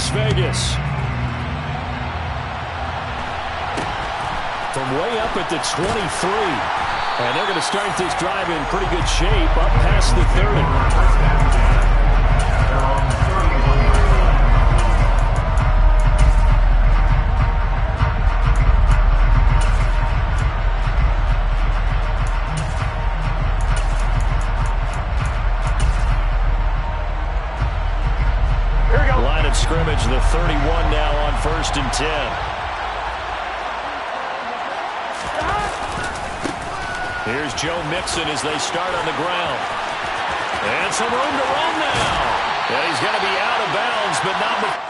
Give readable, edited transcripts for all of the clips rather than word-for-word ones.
Las Vegas. From way up at the 23. And they're going to start this drive in pretty good shape up past the 30. Scrimmage, the 31 now on 1st and 10. Here's Joe Mixon as they start on the ground. And some room to run now. And he's going to be out of bounds, but not before.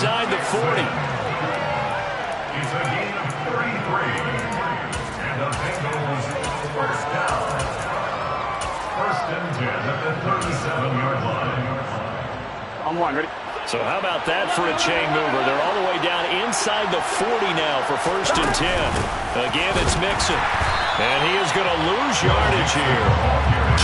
inside the 40. It's a gain of 33. And the Bengals first down. First and 10 at the 37-yard line. On one, ready? So how about that for a chain mover? They're all the way down inside the 40 now for first and 10. Again, it's Mixon. And he is going to lose yardage here.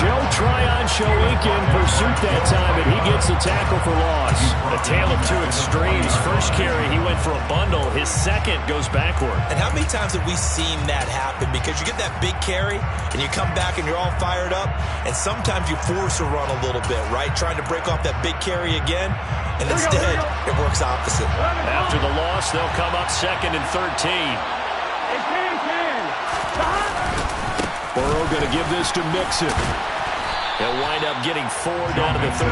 Joe Tryon showing in pursuit that time, and he gets the tackle for loss. A tale of two extremes. First carry, he went for a bundle. His second goes backward. And how many times have we seen that happen? Because you get that big carry, and you come back and you're all fired up, and sometimes you force a run a little bit, right? Trying to break off that big carry again, and instead it works opposite. After the loss, they'll come up second and 13. Burrow going to give this to Mixon. They'll wind up getting 4 down to the 36.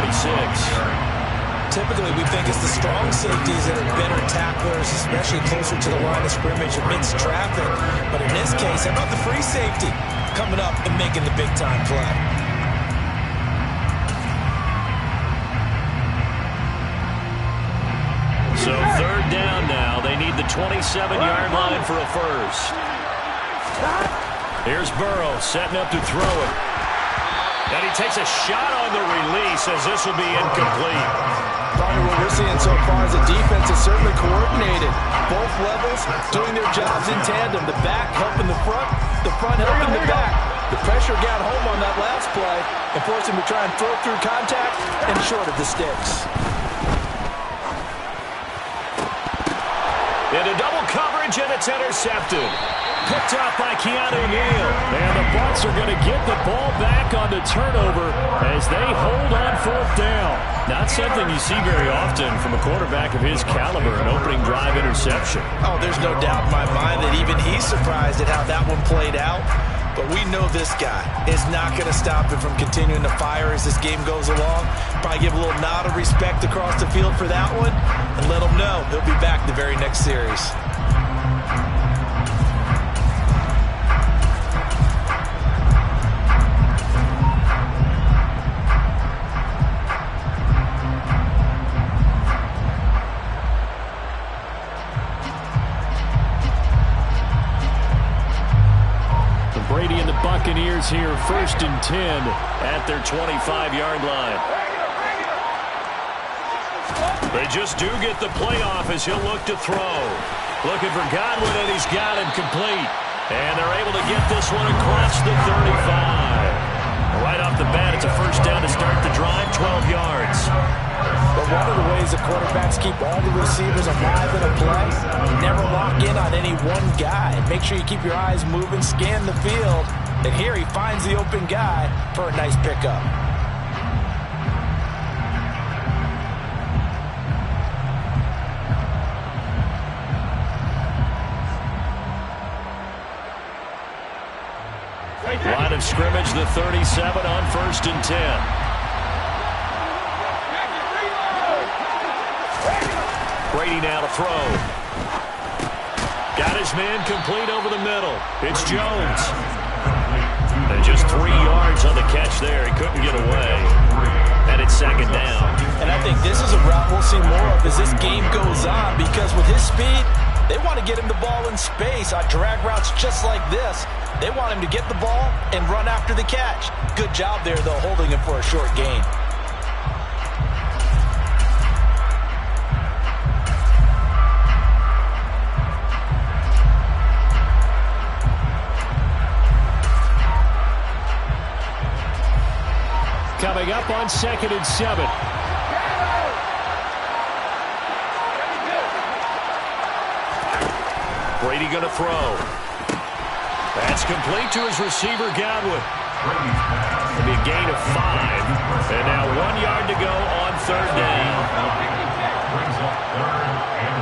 Typically, we think it's the strong safeties that are better tacklers, especially closer to the line of scrimmage amidst traffic. But in this case, how about the free safety coming up and making the big-time play? So third down now. They need the 27-yard line for a first. Here's Burrow setting up to throw it. And he takes a shot on the release as this will be incomplete. Probably what we're seeing so far is the defense is certainly coordinated. Both levels doing their jobs in tandem. The back helping the front helping the back. The pressure got home on that last play and forced him to try and throw through contact and short of the sticks. Into double coverage, and it's intercepted. Picked off by Keanu Neal. And the Bucs are going to get the ball back on the turnover as they hold on fourth down. Not something you see very often from a quarterback of his caliber, an opening drive interception. Oh, there's no doubt in my mind that even he's surprised at how that one played out. But we know this guy is not going to stop him from continuing to fire as this game goes along. Probably give a little nod of respect across the field for that one and let him know he'll be back the very next series. Brady and the Buccaneers here, first and 10 at their 25-yard line. They just do get the playoff as he'll look to throw. Looking for Godwin, and he's got it complete. And they're able to get this one across the 35. Right off the bat, it's a first down to start the drive, 12 yards. But one of the ways the quarterbacks keep all the receivers alive in a play, never lock in on any one guy. Make sure you keep your eyes moving, scan the field, and here he finds the open guy for a nice pickup. Line of scrimmage, the 37 on first and 10. Brady now to throw. Got his man complete over the middle. It's Jones. And just 3 yards on the catch there. He couldn't get away. And it's second down. And I think this is a route we'll see more of as this game goes on, because with his speed, they want to get him the ball in space on drag routes just like this. They want him to get the ball and run after the catch. Good job there, though, holding him for a short gain. Coming up on second and 7. Brady going to throw. That's complete to his receiver, Godwin. It'll be a gain of 5. And now 1 yard to go on third down. Brings up third and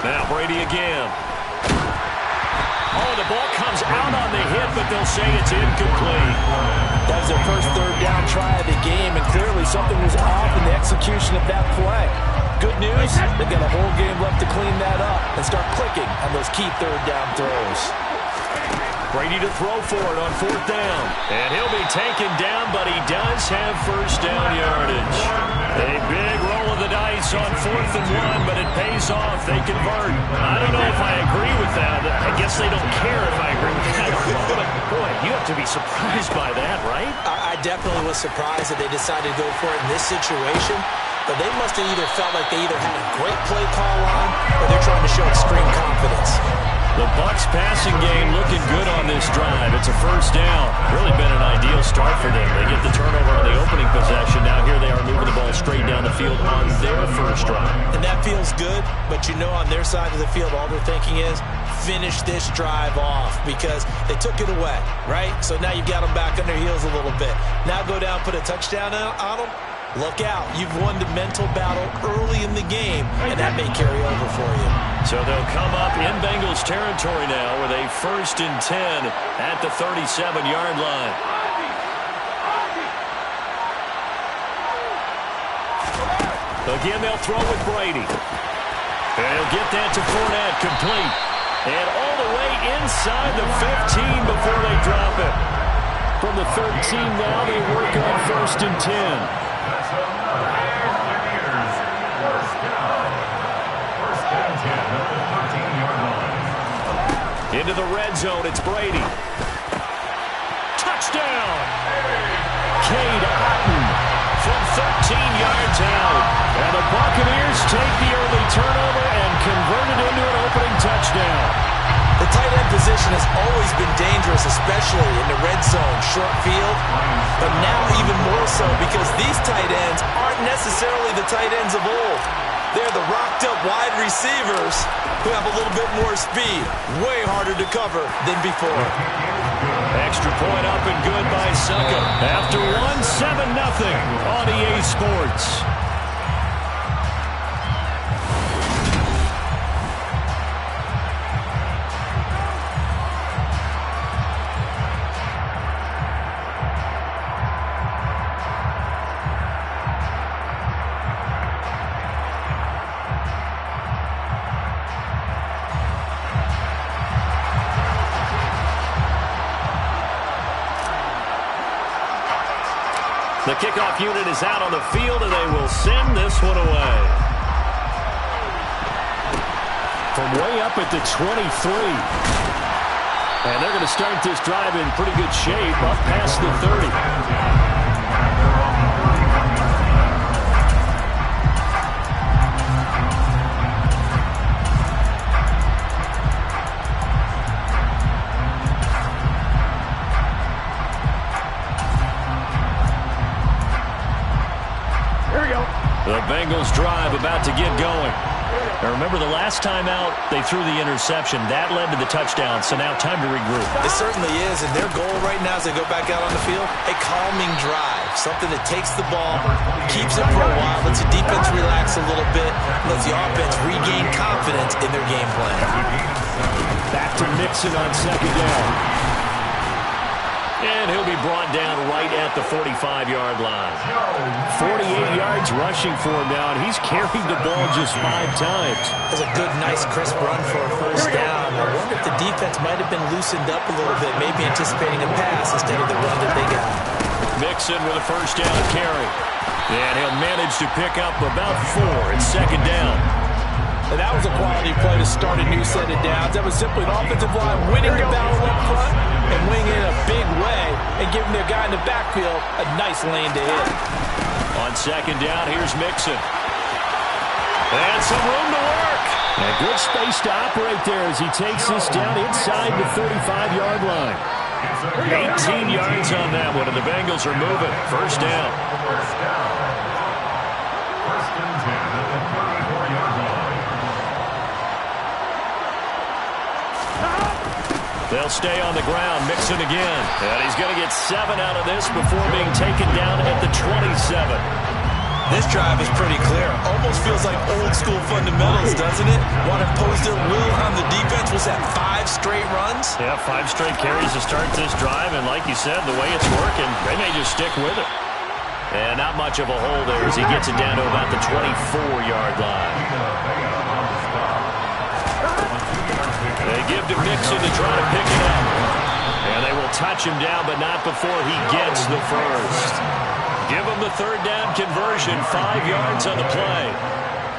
1. Now Brady again. Oh, the ball comes out on the hit, but they'll say it's incomplete. That was their first third down try of the game, and clearly something was off in the execution of that play. Good news, they've got a whole game left to clean that up and start clicking on those key third down throws. Brady to throw for it on 4th down. And he'll be taken down, but he does have first down yardage. A big roll of the dice on 4th and 1, but it pays off. They convert. I don't know if I agree with that. I guess they don't care if I agree with that. But, boy, you have to be surprised by that, right? I definitely was surprised that they decided to go for it in this situation. But they must have either felt like they either had a great play call on or they're trying to show extreme confidence. The Bucs passing game looking good on this drive. It's a first down. Really been an ideal start for them. They get the turnover on the opening possession. Now here they are moving the ball straight down the field on their first drive. And that feels good, but you know on their side of the field all they're thinking is finish this drive off because they took it away, right? So now you've got them back on their heels a little bit. Now go down, put a touchdown on them. Look out. You've won the mental battle early in the game, and that may carry over for you. So they'll come up in Bengals territory now with a 1st and 10 at the 37-yard line. Again, they'll throw with Brady. And he'll get that to Fournette, complete. And all the way inside the 15 before they drop it. From the 13 now, they work on 1st and 10. Into the red zone, it's Brady. Touchdown! Cade Otton from 13 yards out. And the Buccaneers take the early turnover and convert it into an opening touchdown. The tight end position has always been dangerous, especially in the red zone, short field. But now even more so because these tight ends aren't necessarily the tight ends of old. They're the rocked-up wide receivers who have a little bit more speed. Way harder to cover than before. Extra point up and good by Succa. After 1-7-0 on EA Sports. The kickoff unit is out on the field, and they will send this one away. From way up at the 23. And they're going to start this drive in pretty good shape, up past the 30. The Bengals drive about to get going. Now remember, the last time out, they threw the interception. That led to the touchdown, so now time to regroup. It certainly is, and their goal right now as they go back out on the field, a calming drive. Something that takes the ball, keeps it for a while, lets the defense relax a little bit, lets the offense regain confidence in their game plan. Back to Mixon on 2nd down. And he'll be brought down right at the 45-yard line. 48 yards rushing for him now, and he's carried the ball just 5 times. That's a good, nice, crisp run for a first down. I wonder if the defense might have been loosened up a little bit, maybe anticipating a pass instead of the run that they got. Mixon with a first down carry. And he'll manage to pick up about 4. It's 2nd down. And that was a quality play to start a new set of downs. That was simply an offensive line winning the battle up front and winning it in a big way and giving their guy in the backfield a nice lane to hit. On 2nd down, here's Mixon. And some room to work. And good space to operate there as he takes this down inside the 35-yard line. 18 yards on that one, and the Bengals are moving. First down. First and 10 at the 34-yard line. They'll stay on the ground. Mixon again. And he's going to get 7 out of this before being taken down at the 27. This drive is pretty clear. Almost feels like old-school fundamentals, doesn't it? Want to impose their will on the defense. Was that 5 straight runs? Yeah, 5 straight carries to start this drive. And like you said, the way it's working, they may just stick with it. And not much of a hole there as he gets it down to about the 24-yard line. They give to Mixon to try to pick it up. And they will touch him down, but not before he gets the first. Give him the third down conversion, 5 yards on the play.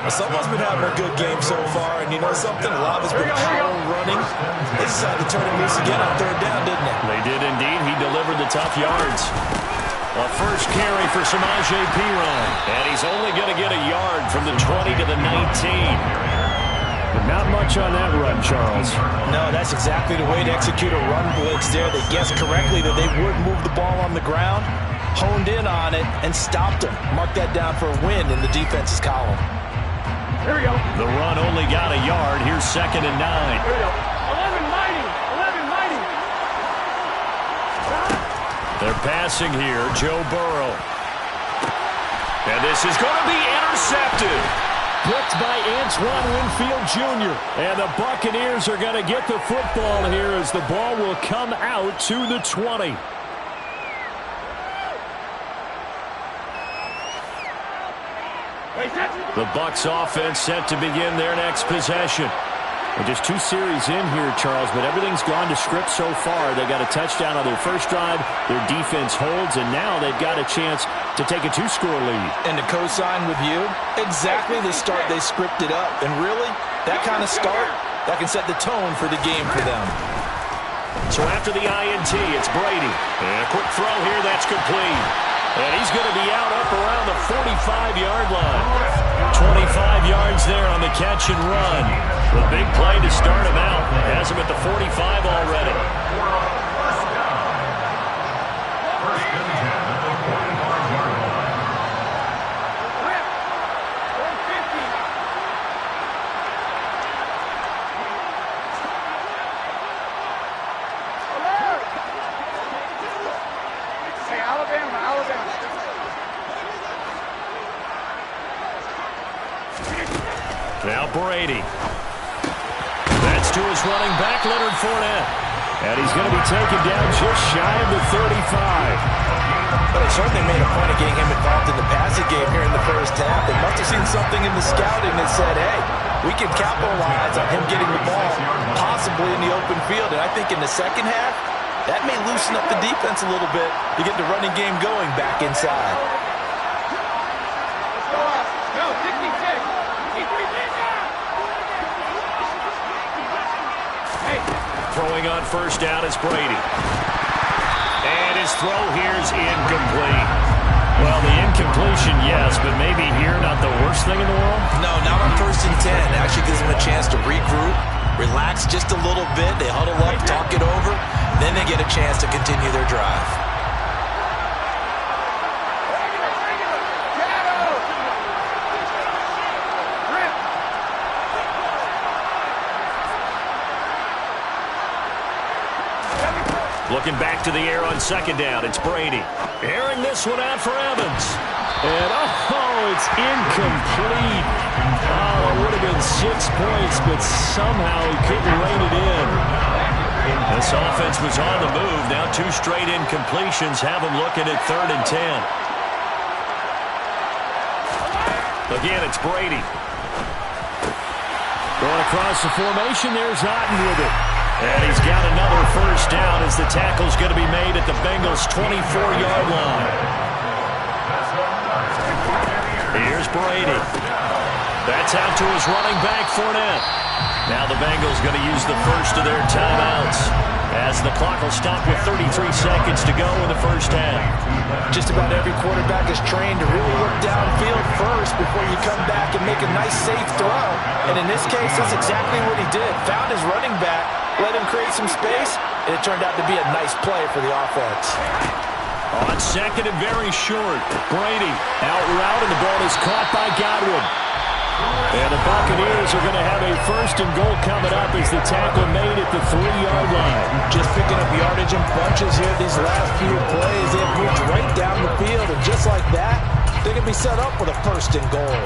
Well, someone's been having a good game so far, and you know something? A lot has been power running. They decided to turn it loose again on third down, didn't they? They did indeed. He delivered the tough yards. A first carry for Samaje Perine. And he's only going to get a yard from the 20 to the 19. But not much on that run, Charles. No, that's exactly the way to execute a run blitz there. They guessed correctly that they would move the ball on the ground, honed in on it, and stopped them. Mark that down for a win in the defense's column. Here we go. The run only got a yard. Here's 2nd and 9. Here we go. 11 mighty. 11 mighty. They're passing here. Joe Burrow. And this is going to be intercepted. Blocked by Antoine Winfield Jr. And the Buccaneers are going to get the football here as the ball will come out to the 20. The Bucs offense set to begin their next possession. And just 2 series in here, Charles, but everything's gone to script so far. They got a touchdown on their first drive. Their defense holds, and now they've got a chance to take a 2-score lead. And to co-sign with you, exactly the start they scripted up. And really, that kind of start, that can set the tone for the game for them. So after the INT, it's Brady. And a quick throw here, that's complete. And he's going to be out up around the 45-yard line. 25 yards there on the catch and run. The big play to start him out. Has him at the 45 already. First and 10 at the 45-yard line. Hey, Alabama, Alabama. Now Brady. That's to his running back, Leonard Fournette. And he's going to be taken down just shy of the 35. But they certainly made a point of getting him involved in the passing game here in the first half. They must have seen something in the scouting that said, hey, we can capitalize on him getting the ball possibly in the open field. And I think in the second half, that may loosen up the defense a little bit to get the running game going back inside. No, 66. Throwing on first down is Brady. And his throw here's incomplete. Well, the incompletion, yes, but maybe here not the worst thing in the world? No, not on 1st and 10. It actually gives them a chance to regroup, relax just a little bit. They huddle up, talk it over. Then they get a chance to continue their drive. Looking back to the air on 2nd down. It's Brady. Airing this one out for Evans. And, it's incomplete. Oh, it would have been 6 points, but somehow he couldn't rein it in. This offense was on the move. Now 2 straight incompletions have him looking at 3rd and 10. Again, it's Brady. Going across the formation, there's Otten with it. And he's got another first down as the tackle's going to be made at the Bengals' 24-yard line. Here's Brady. That's out to his running back, Fournette. Now the Bengals going to use the first of their timeouts as the clock will stop with 33 seconds to go in the first half. Just about every quarterback is trained to really look downfield first before you come back and make a nice, safe throw. And in this case, that's exactly what he did. Found his running back, let him create some space, and it turned out to be a nice play for the offense. On 2nd and very short, Brady out route, and the ball is caught by Godwin. And the Buccaneers are going to have a 1st and goal coming up as the tackle made at the 3-yard line. Just picking up yardage in bunches here these last few plays. They've moved right down the field, and just like that, they're going to be set up with a 1st and goal.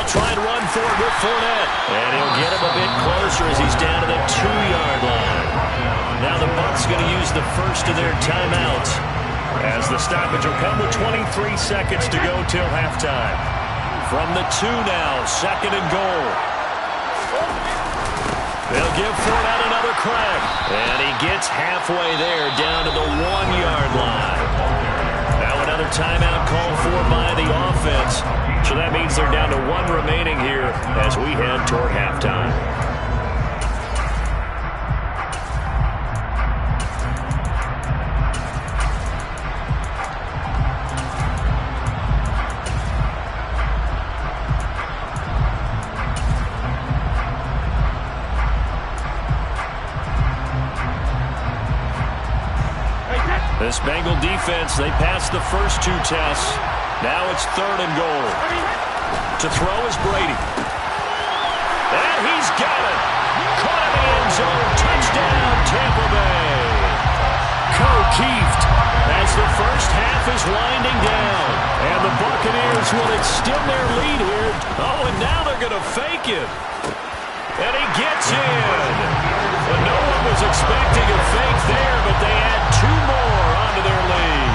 try and run for it with Fournette. And he'll get him a bit closer as he's down to the 2-yard line. Now the Bucs going to use the first of their timeouts, as the stoppage will come with 23 seconds to go till halftime. From the 2 now, 2nd and goal. They'll give Fournette another crack. And he gets halfway there, down to the 1-yard line. Now another timeout called for by the offense. So that means they're down to 1 remaining here as we head toward halftime. This Bengal defense, they passed the first 2 tests. Now it's 3rd and goal. To throw is Brady. And he's got it. Caught in the end zone. Touchdown, Tampa Bay. Co-Keefed as the first half is winding down. And the Buccaneers will extend their lead here. Oh, and now they're going to fake it. And he gets in. Well, no one was expecting a fake there, but they add 2 more onto their lead.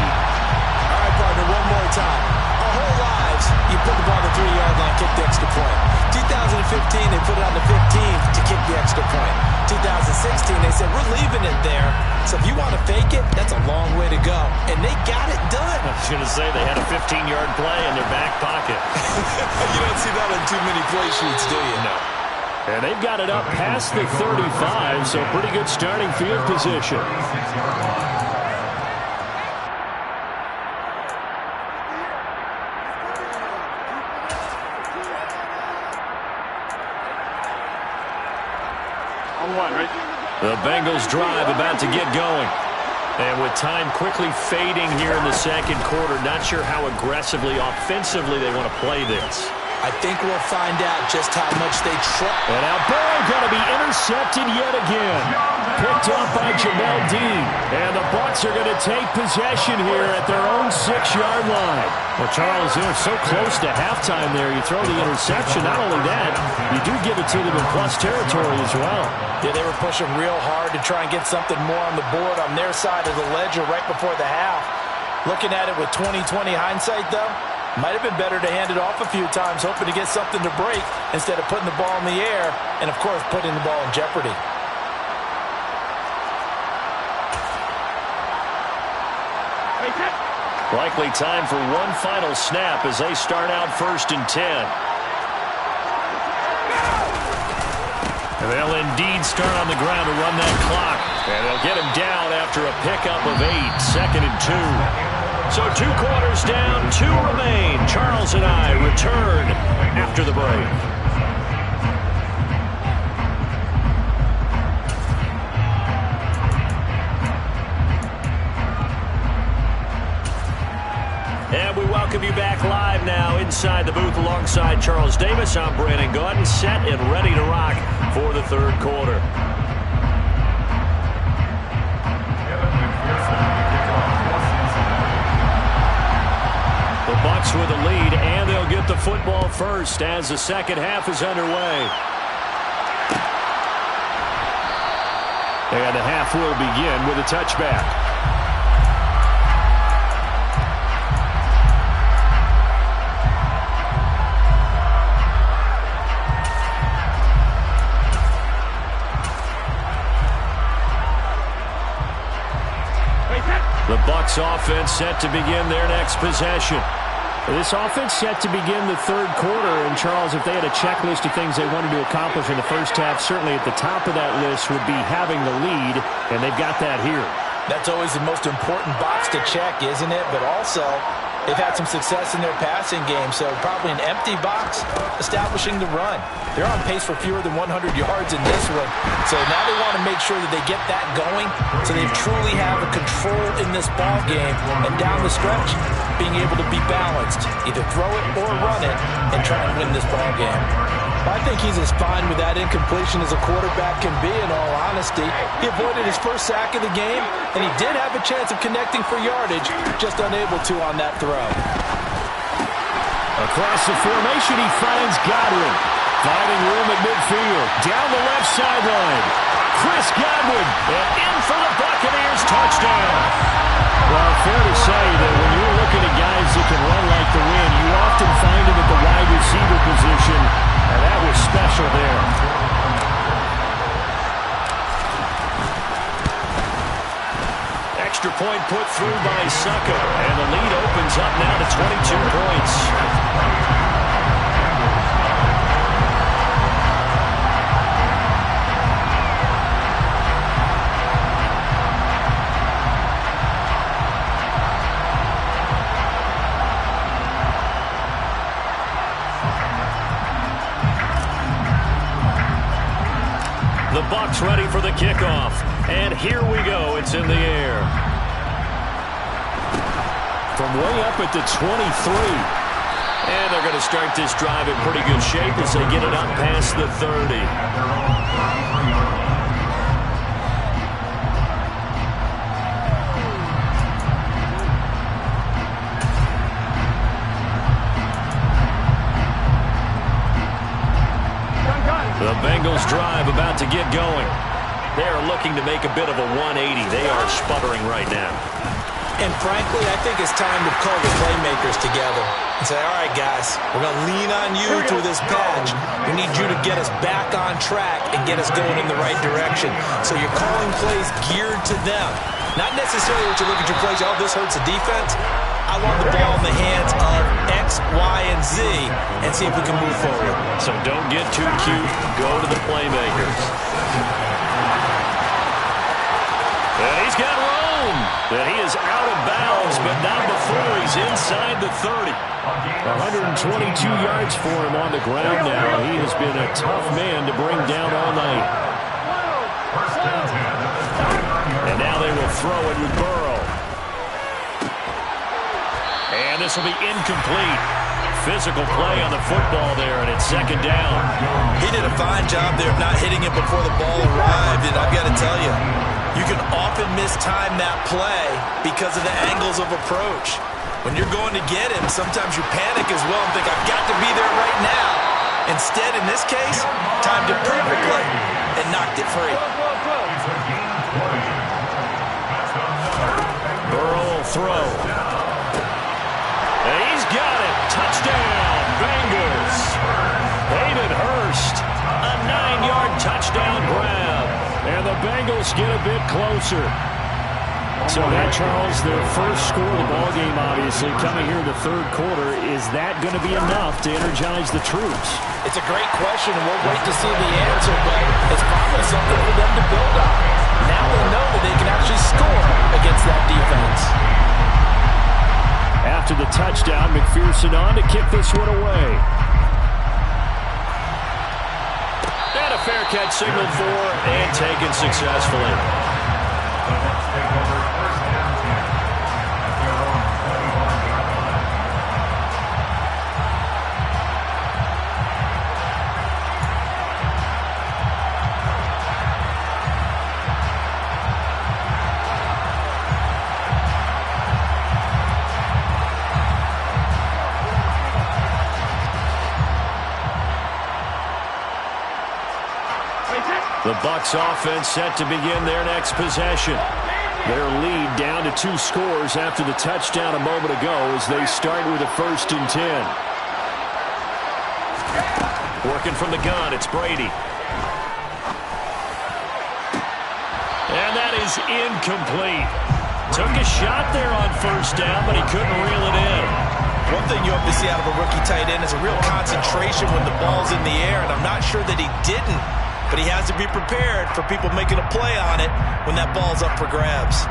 All right, partner, one more time. Our whole lives, you put the ball on the 3-yard line, kick the extra point. 2015, they put it on the 15th to kick the extra point. 2016, they said, we're leaving it there. So if you want to fake it, that's a long way to go. And they got it done. I was going to say they had a 15-yard play in their back pocket. You don't see that on too many play sheets, do you? No. And they've got it up past the 35, so pretty good starting field position. The Bengals drive about to get going. And with time quickly fading here in the 2nd quarter, not sure how aggressively, offensively they want to play this. I think we'll find out just how much they try. And now Burrow going to be intercepted yet again. Picked up by Jamel Dean. And the Bucs are going to take possession here at their own 6-yard line. Well, Charles, they're so close to halftime there. You throw the interception. Not only that, you do give it to them in plus territory as well. Yeah, they were pushing real hard to try and get something more on the board on their side of the ledger right before the half. Looking at it with 20/20 hindsight, though, might have been better to hand it off a few times, hoping to get something to break instead of putting the ball in the air and, of course, putting the ball in jeopardy. Likely time for one final snap as they start out 1st and 10. And they'll indeed start on the ground to run that clock. And they'll get him down after a pickup of 8, 2nd and 2. So 2 quarters down, 2 remain. Charles and I return after the break. And we welcome you back live now inside the booth alongside Charles Davis. I'm Brandon Gaudin, set and ready to rock for the 3rd quarter. The Bucs with a lead, and they'll get the football first as the 2nd half is underway. And the half will begin with a touchback. The Bucs offense set to begin their next possession. This offense set to begin the 3rd quarter. And, Charles, if they had a checklist of things they wanted to accomplish in the first half, certainly at the top of that list would be having the lead, and they've got that here. That's always the most important box to check, isn't it? But also, they've had some success in their passing game, so probably an empty box establishing the run. They're on pace for fewer than 100 yards in this one, so now they want to make sure that they get that going so they truly have a control in this ball game, and down the stretch, being able to be balanced, either throw it or run it, and try and win this ball game. I think he's as fine with that incompletion as a quarterback can be, in all honesty. He avoided his first sack of the game, and he did have a chance of connecting for yardage, just unable to on that throw. A Across the formation, he finds Godwin. Finding room at midfield. Down the left sideline. Chris Godwin. And in for the Buccaneers touchdown. Well, fair to say that when you're looking at guys that can run like the wind, you often find them at the wide receiver position, and that was special there. Extra point put through by Succo, and the lead opens up now to 22 points. The Bucs ready for the kickoff. And here we go. It's in the air. From way up at the 23. And they're going to start this drive in pretty good shape as they get it up past the 30. The Bengals drive about to get going. They are looking to make a bit of a 180. They are sputtering right now. And frankly, I think it's time to call the playmakers together and say, all right, guys, we're going to lean on you through this patch. We need you to get us back on track and get us going in the right direction. So you're calling plays geared to them. Not necessarily what you look at your plays, oh, this hurts the defense. I want the ball in the hands of X, Y, and Z and see if we can move forward. So don't get too cute. Go to the playmakers. And he's got room. And he is out of bounds, but not before he's inside the 30. 122 yards for him on the ground now. He has been a tough man to bring down all night. And now they will throw it with Burrow. And this will be incomplete. Physical play on the football there, and it's second down. He did a fine job there of not hitting it before the ball arrived, and I've got to tell you, you can often mistime that play because of the angles of approach. When you're going to get him, sometimes you panic as well and think, I've got to be there right now. Instead, in this case, timed it perfectly and knocked it free. Burrow will throw. And he's got it. Touchdown, Bengals. Hayden Hurst, a 9-yard touchdown grab. And the Bengals get a bit closer. So that, Charles, their first score of the ballgame, obviously, coming here in the third quarter. Is that going to be enough to energize the troops? It's a great question, and we'll wait to see the answer, but it's probably something for them to build on. Now they know that they can actually score against that defense. After the touchdown, McPherson on to kick this one away. And a fair catch signaled for and taken successfully. The Bucs offense set to begin their next possession. Their lead down to 2 scores after the touchdown a moment ago as they start with a 1st and 10. Working from the gun, it's Brady. And that is incomplete. Took a shot there on 1st down, but he couldn't reel it in. One thing you hope to see out of a rookie tight end is a real concentration when the ball's in the air, and I'm not sure that he didn't. But he has to be prepared for people making a play on it when that ball's up for grabs.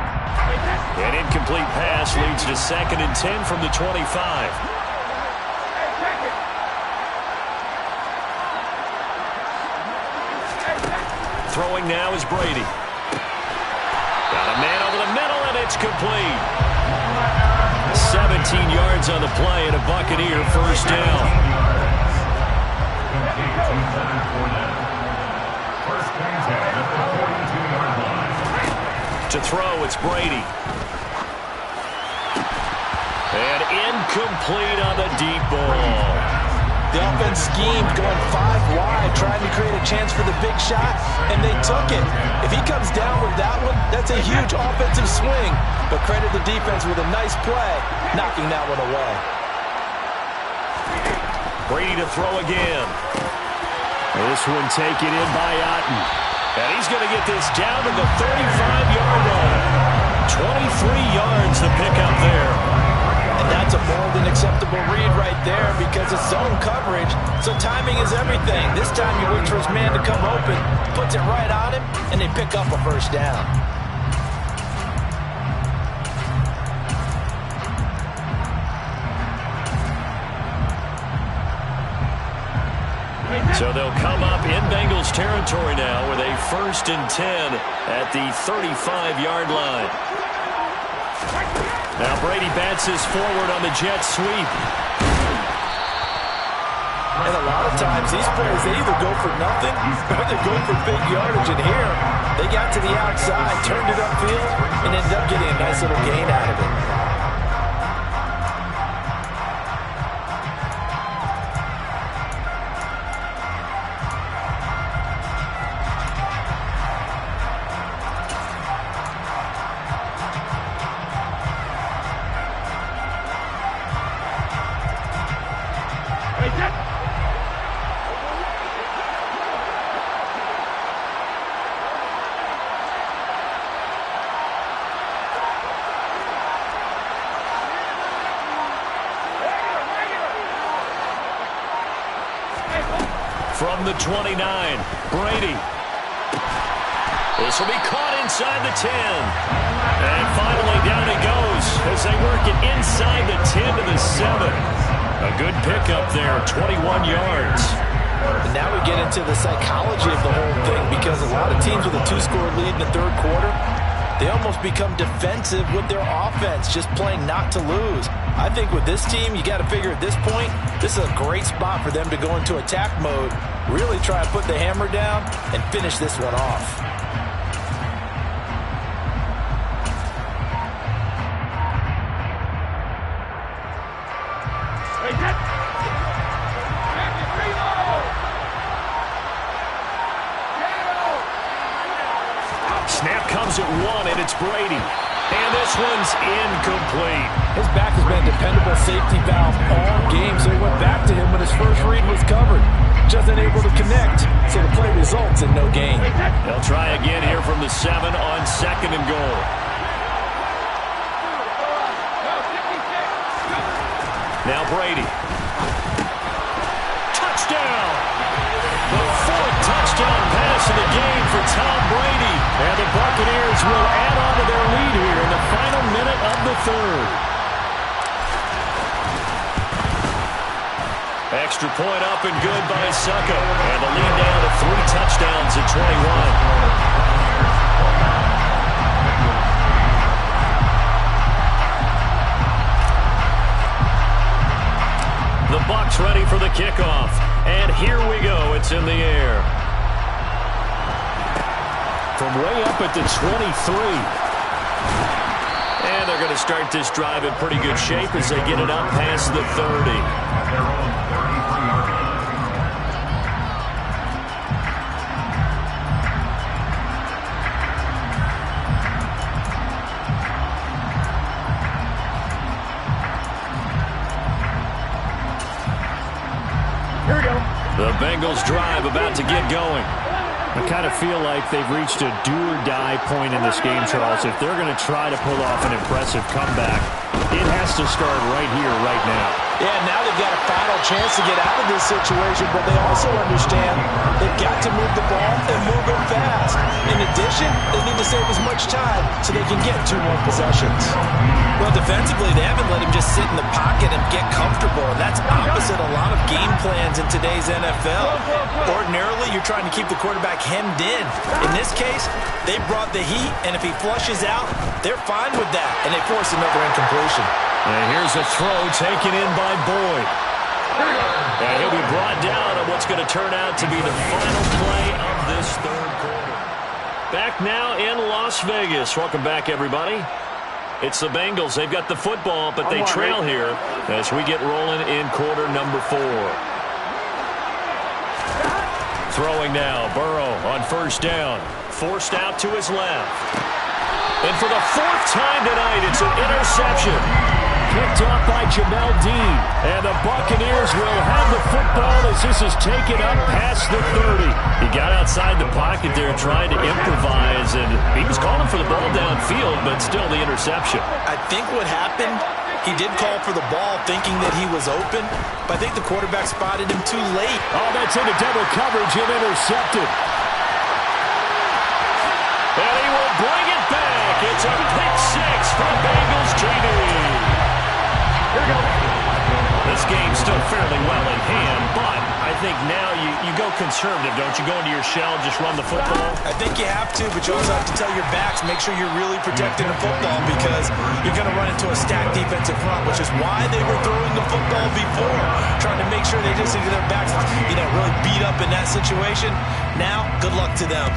An incomplete pass leads to 2nd and 10 from the 25. Throwing now is Brady. Got a man over the middle, and it's complete. 17 yards on the play and a Buccaneer 1st down. To throw, it's Brady. And incomplete on the deep ball. The offense schemed, going 5 wide, trying to create a chance for the big shot, and they took it. If he comes down with that one, that's a huge offensive swing. But credit the defense with a nice play, knocking that one away. Brady to throw again. This one taken in by Otten. And he's going to get this down to the 35-yard line. 23 yards to pick up there. And that's a more than acceptable read right there because it's zone coverage, so timing is everything. This time he waits for his man to come open, puts it right on him, and they pick up a first down. So they'll come up in Bengals territory now with a 1st and 10 at the 35-yard line. Now Brady bats this forward on the jet sweep. And a lot of times these plays, they either go for nothing or they go for big yardage. And here, they got to the outside, turned it upfield, and ended up getting a nice little gain out of it. From the 29, Brady. This will be caught inside the 10. And finally down he goes as they work it inside the 10 to the 7. A good pickup there, 21 yards. And now we get into the psychology of the whole thing because a lot of teams with a 2-score lead in the third quarter, they almost become defensive with their offense, just playing not to lose. I think with this team, you got to figure at this point, this is a great spot for them to go into attack mode, really try to put the hammer down and finish this one off. Snap comes at 1, and it's Brady. And this one's incomplete. His back has been a dependable safety valve all game, so he went back to him when his first read was covered. Just unable to connect, so the play results in no gain. They'll try again here from the 7 on 2nd and goal. Now Brady. Touchdown! The 4th touchdown pass of the game for Tom Brady. And the Buccaneers will add on to their lead here in the final minute of the 3rd. Extra point up and good by Succo. And the lead down to 3 touchdowns at 21. The Bucs ready for the kickoff. And here we go. It's in the air. From way up at the 23. And they're going to start this drive in pretty good shape as they get it up past the 30. Here we go. The Bengals drive about to get going. I kind of feel like they've reached a do-or-die point in this game, Charles. If they're going to try to pull off an impressive comeback, it has to start right here, right now. Yeah, now they've got a final chance to get out of this situation, but they also understand they've got to move the ball and move it fast. In addition, they need to save as much time so they can get 2 more possessions. Well, defensively, they haven't let him just sit in the pocket and get comfortable, and that's opposite a lot of game plans in today's NFL. Ordinarily, you're trying to keep the quarterback hemmed in. In this case, they brought the heat, and if he flushes out, they're fine with that, and they force another incompletion. And here's a throw taken in by Boyd. And he'll be brought down on what's going to turn out to be the final play of this 3rd quarter. Back now in Las Vegas. Welcome back, everybody. It's the Bengals. They've got the football, but they trail here as we get rolling in quarter number 4. Throwing now, Burrow on first down. Forced out to his left. And for the 4th time tonight, it's an interception. Picked off by Jamel Dean. And the Buccaneers will have the football as this is taken up past the 30. He got outside the pocket there trying to improvise, and he was calling for the ball downfield, but still the interception. I think what happened, he did call for the ball thinking that he was open, but I think the quarterback spotted him too late. Oh, that's into double coverage and intercepted. And he will bring it back. It's a pick 6 for Bengals TV. Here we go. This game's still fairly well in hand, but I think now you go conservative, don't you? Go into your shell, just run the football? I think you have to, but you also have to tell your backs, make sure you're really protecting the football because you're going to run into a stacked defensive front, which is why they were throwing the football before, trying to make sure they just get their backs, really beat up in that situation. Now, good luck to them.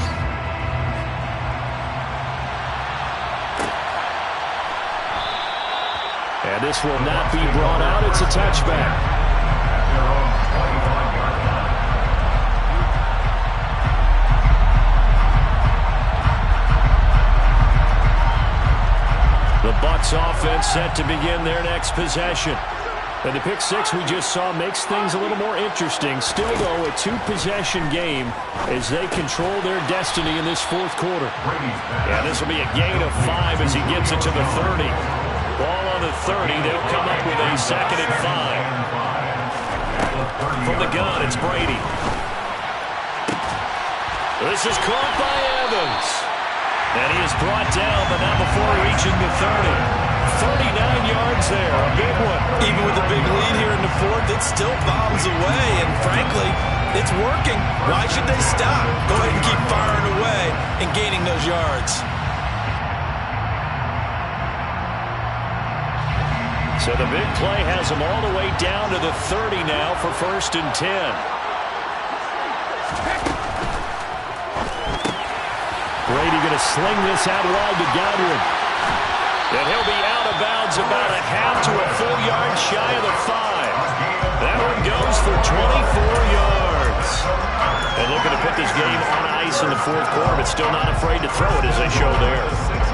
And this will not be brought out. It's a touchback. The Bucs offense set to begin their next possession. And the pick 6 we just saw makes things a little more interesting. Still, though, a 2-possession game as they control their destiny in this 4th quarter. Yeah, this will be a gain of 5 as he gets it to the 30. Ball on the 30. They'll come up with a 2nd and 5. From the gun, it's Brady. This is caught by Evans. And he is brought down, but not before reaching the 30. 39 yards there, a big one. Even with a big lead here in the 4th, it still bombs away. And frankly, it's working. Why should they stop? Go ahead and keep firing away and gaining those yards. So the big play has them all the way down to the 30 now for 1st and 10. Brady going to sling this out wide to Godwin. And he'll be out of bounds about a half to a full yard shy of the 5. That one goes for 24 yards. And looking to put this game on ice in the 4th quarter, but still not afraid to throw it as they show there.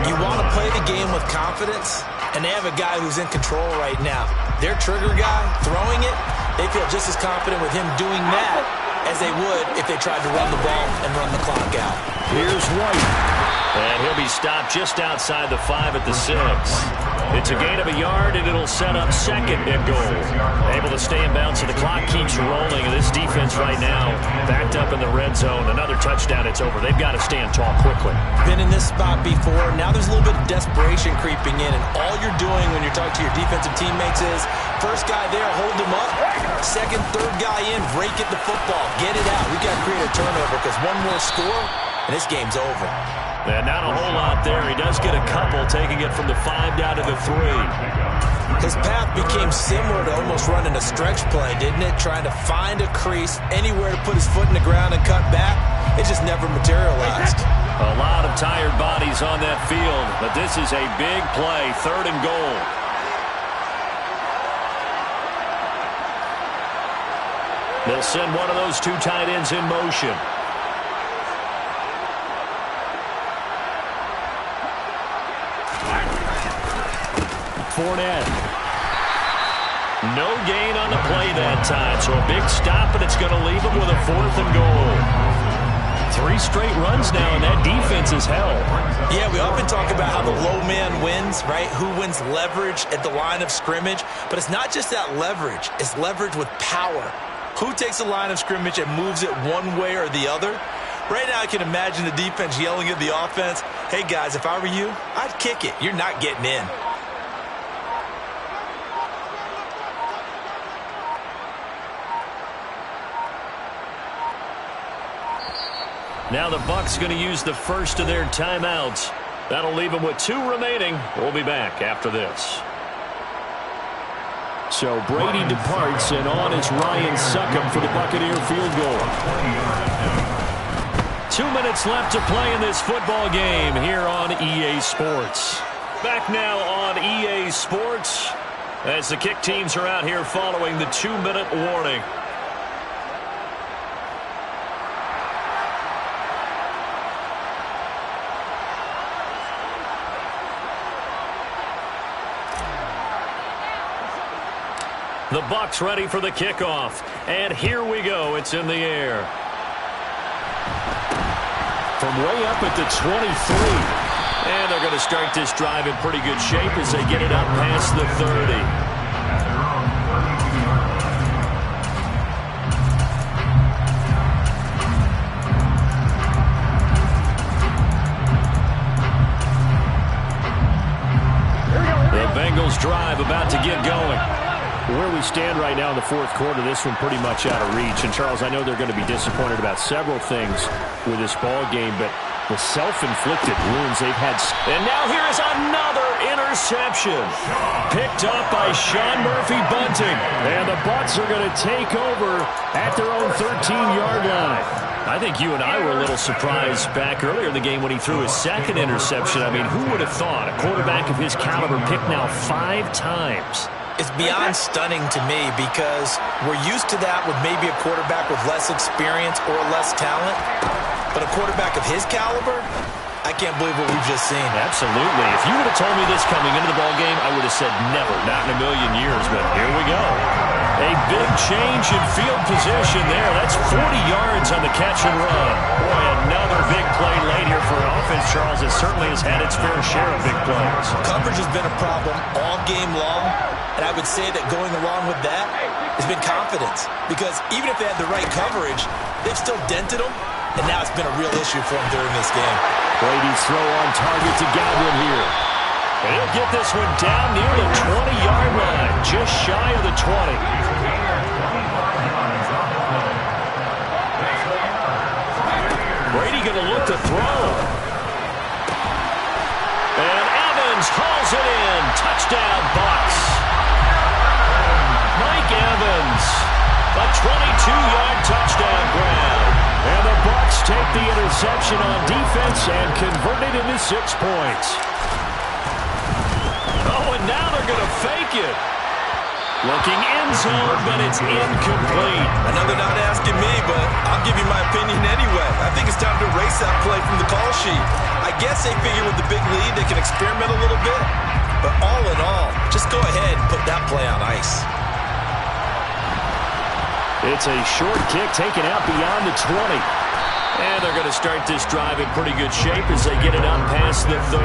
You want to play the game with confidence? And they have a guy who's in control right now. Their trigger guy, throwing it, they feel just as confident with him doing that as they would if they tried to run the ball and run the clock out. Here's White. And he'll be stopped just outside the 5 at the 6. It's a gain of a yard, and it'll set up 2nd and goal. Able to stay in bounds, so the clock keeps rolling. And this defense right now backed up in the red zone. Another touchdown, it's over. They've got to stand tall quickly. Been in this spot before. Now there's a little bit of desperation creeping in, and all you're doing when you're talking to your defensive teammates is first guy there, hold him up. Second, third guy in, break it the football. Get it out. We've got to create a turnover because one more score, and this game's over. And not a whole lot there. He does get a couple, taking it from the 5 down to the 3. His path became similar to almost running a stretch play, didn't it? Trying to find a crease, anywhere to put his foot in the ground and cut back. It just never materialized. A lot of tired bodies on that field, but this is a big play, 3rd and goal. They'll send one of those 2 tight ends in motion. Fournette. No gain on the play that time, so a big stop, and it's going to leave him with a 4th and goal. 3 straight runs now, and that defense is held. Yeah, we often talk about how the low man wins, right? Who wins leverage at the line of scrimmage? But it's not just that leverage. It's leverage with power. Who takes the line of scrimmage and moves it one way or the other? Right now, I can imagine the defense yelling at the offense, hey, guys, if I were you, I'd kick it. You're not getting in. Now the Bucs going to use the first of their timeouts. That'll leave them with 2 remaining. We'll be back after this. So Brady departs, and on is Ryan Succop for the Buccaneer field goal. 2 minutes left to play in this football game here on EA Sports. Back now on EA Sports as the kick teams are out here following the 2-minute warning. The Bucs ready for the kickoff. And here we go. It's in the air. From way up at the 23. And they're going to start this drive in pretty good shape as they get it up past the 30. The Bengals drive about to get going. Where we stand right now in the fourth quarter, this one pretty much out of reach. And, Charles, I know they're going to be disappointed about several things with this ball game, but the self-inflicted wounds they've had. And now here is another interception. Picked up by Sean Murphy-Bunting. And the Bucs are going to take over at their own 13-yard line. I think you and I were a little surprised back earlier in the game when he threw his second interception. I mean, who would have thought a quarterback of his caliber picked now 5 times? It's beyond stunning to me because we're used to that with maybe a quarterback with less experience or less talent. But a quarterback of his caliber, I can't believe what we've just seen. Absolutely. If you would have told me this coming into the ballgame, I would have said never, not in a million years. But here we go. A big change in field position there. That's 40 yards on the catch and run. Boy, another big play late here for an offense, Charles. It certainly has had its fair share of big plays. Coverage has been a problem all game long. And I would say that going along with that has been confidence. Because even if they had the right coverage, they've still dented them. And now it's been a real issue for him during this game. Brady's throw on target to Godwin here. And he'll get this one down near the 20-yard line, just shy of the 20. Brady going to look to throw. And Evans hauls it in. Touchdown, Bucs. Mike Evans, a 22-yard touchdown grab. And the Bucs take the interception on defense and convert it into 6 points. Oh, and now they're going to fake it. Looking end zone, but it's incomplete. I know they're not asking me, but I'll give you my opinion anyway. I think it's time to erase that play from the call sheet. I guess they figure with the big lead they can experiment a little bit. But all in all, just go ahead and put that play on ice. It's a short kick taken out beyond the 20. And they're going to start this drive in pretty good shape as they get it up past the 30.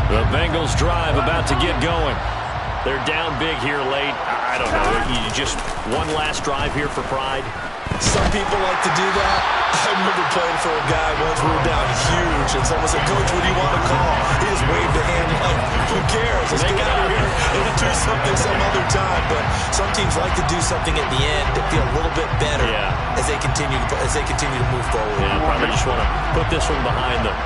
The Bengals drive about to get going. They're down big here late. I don't know. You just one last drive here for pride. Some people like to do that. I remember playing for a guy once. We were down huge, and someone said, "Coach, what do you want to call?" He just waved a hand like, "Who cares? Let's get out of here and do something some other time." But some teams like to do something at the end to feel a little bit better as they continue to move forward. Yeah, probably just want to put this one behind them.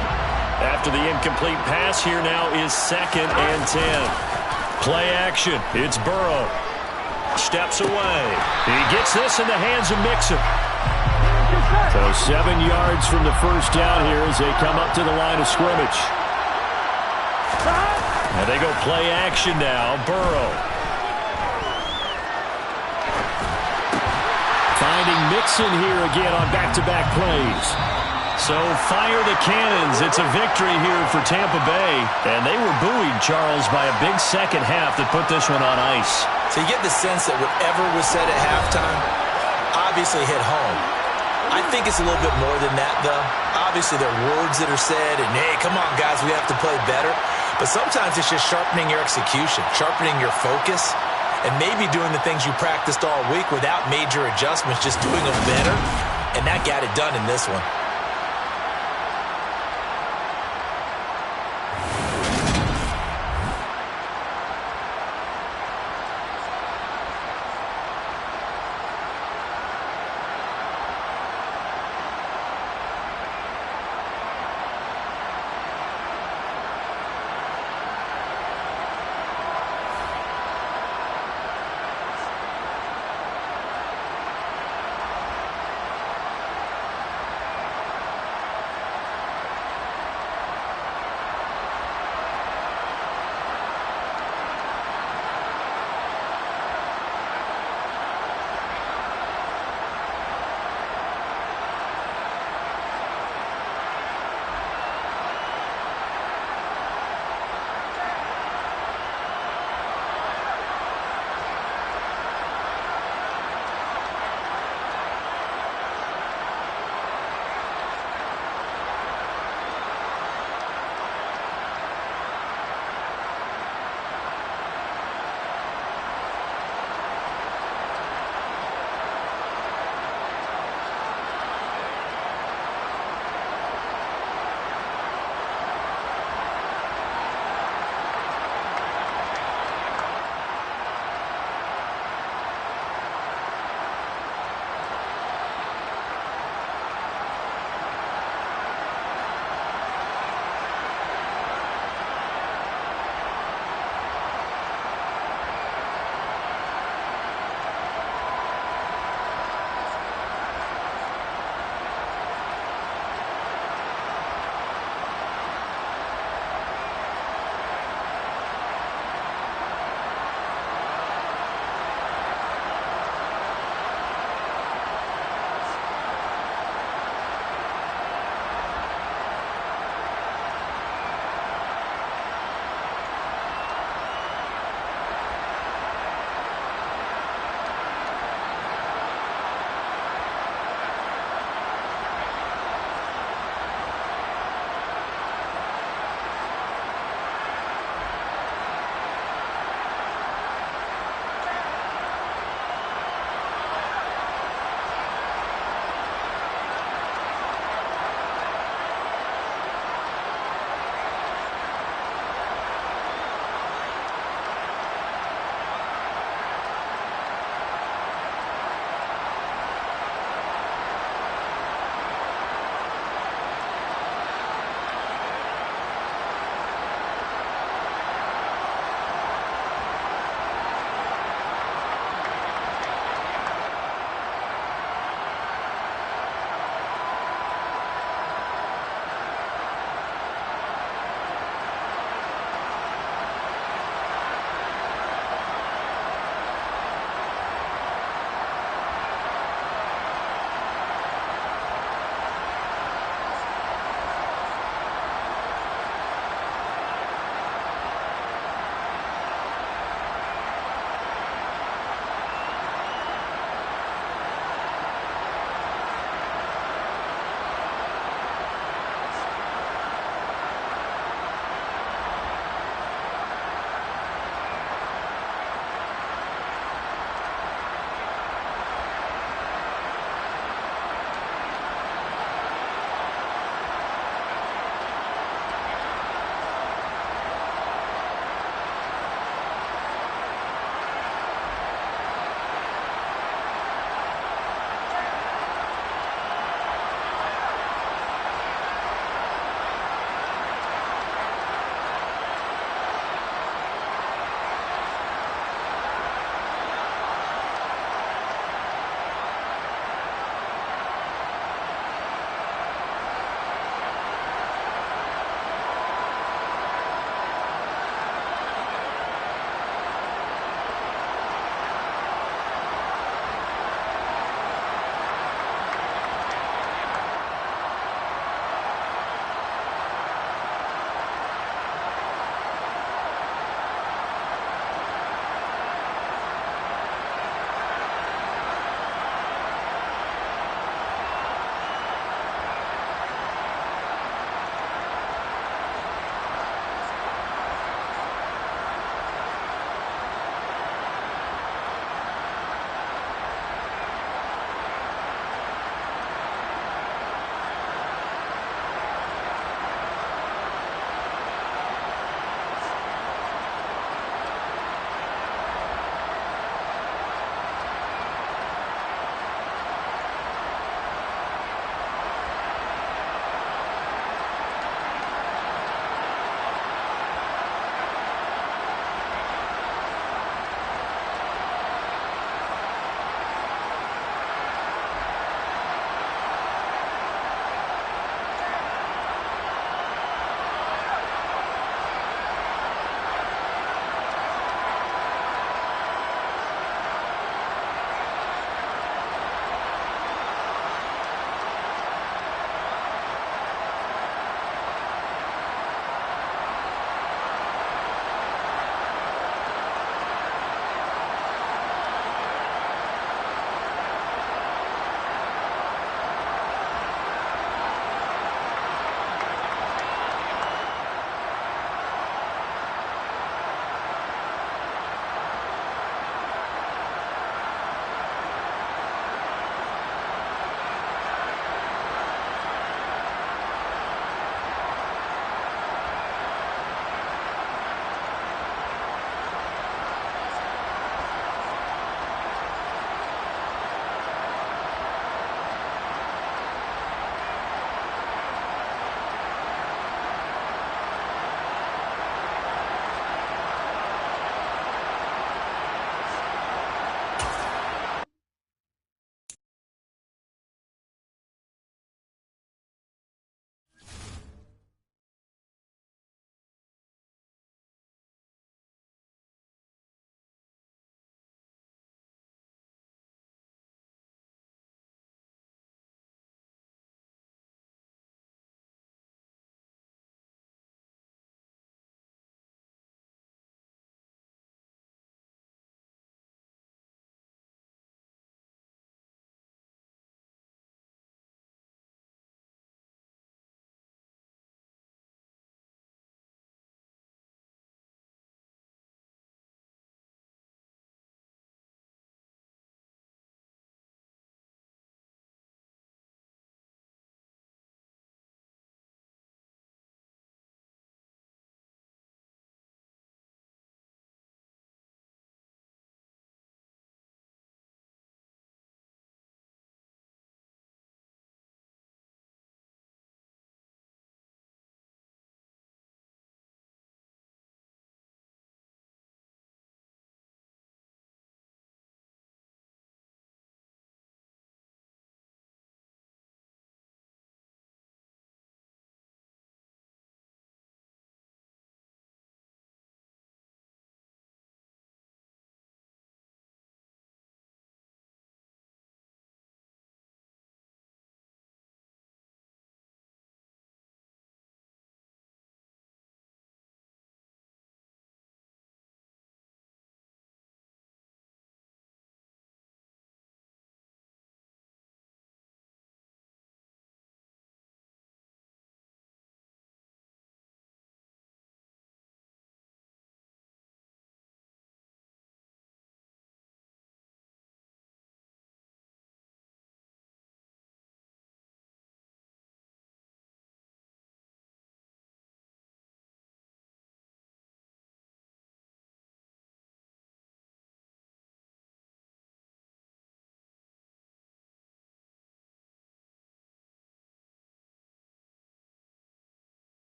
After the incomplete pass, here now is 2nd and 10. Play action. It's Burrow. Steps away. He gets this in the hands of Mixon. So 7 yards from the first down here as they come up to the line of scrimmage. And they go play action now. Burrow. Finding Mixon here again on back-to-back plays. So fire the cannons. It's a victory here for Tampa Bay. And they were buoyed, Charles, by a big second half that put this one on ice. So you get the sense that whatever was said at halftime obviously hit home. I think it's a little bit more than that, though. Obviously, there are words that are said, and, hey, come on, guys, we have to play better. But sometimes it's just sharpening your execution, sharpening your focus, and maybe doing the things you practiced all week without major adjustments, just doing them better. And that got it done in this one.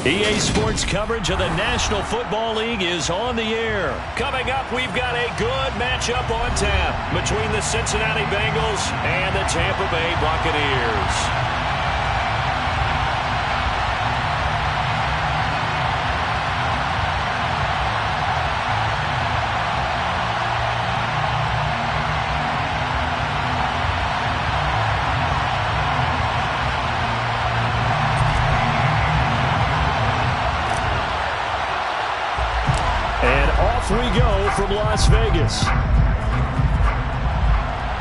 EA Sports coverage of the National Football League is on the air. Coming up, we've got a good matchup on tap between the Cincinnati Bengals and the Tampa Bay Buccaneers. And off we go from Las Vegas.